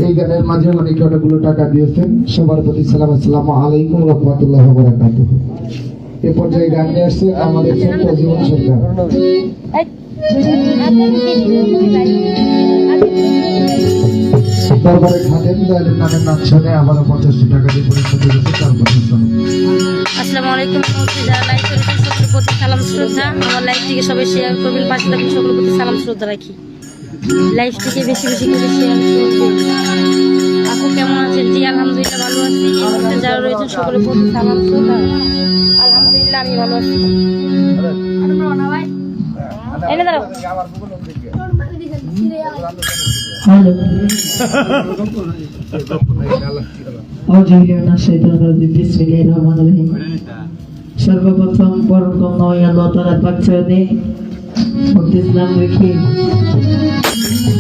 এই গানের মাঝে অনেকে অনেকগুলো টাকা দিয়েছেন। সবার প্রতি সালাম, আসসালামু আলাইকুম রহমতুল্লাহ বারাকাতুহ। এ পর্যায়ে গান নিয়ে আসছে আমাদের ছোট্ট জীবন সরকার। দরবারে খাদেম দয়ালের নামের নাম শুনে আবারও 85 টাকা দিয়ে পরিশোধ করেছে। তার কথা শোনো। আসসালামু আলাইকুম, যারা লাইভ করেছেন সকলের প্রতি সালাম শ্রদ্ধা। আমার লাইভটিকে সবাই শেয়ার করবেন, পাশে থাকবেন, সকলের প্রতি সালাম শ্রদ্ধা রাখি। লাইভটিকে বেশি বেশি করে শেয়ার করবেন। আপু কেমন আছেন? জি আলহামদুলিল্লাহ ভালো আছি। যারা রয়েছেন সকলের প্রতি সালাম শ্রদ্ধা। আলহামদুলিল্লাহ আমি ভালো আছি। এনে দাঁড়াও। সর্বপ্রথম পরম নয় আল্লাহ তাআলা পাক ছেড়ে ইসলাম রেখে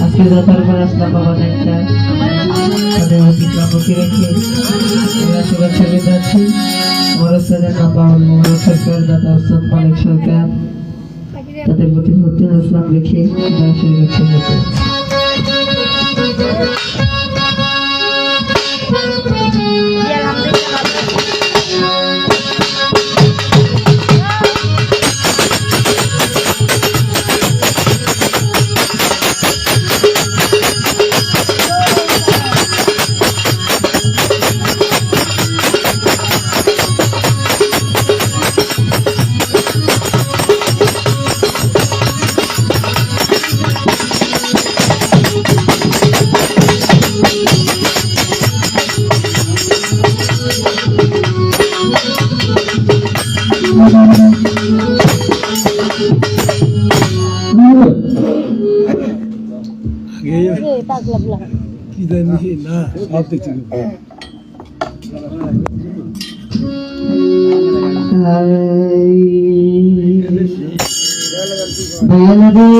আজকে যাতার পর আসলাম বাবা একটা অতিক্রমকে রেখে আমরা শুভেচ্ছা জানাচ্ছি মরসের নাম সরকার দাদা ওস্তাদ মালিক সরকার তাদের প্রতি ইসলাম রেখে আমরা শুভেচ্ছা জানাচ্ছি। কি জানি না সব দেখছি বাংলাদেশ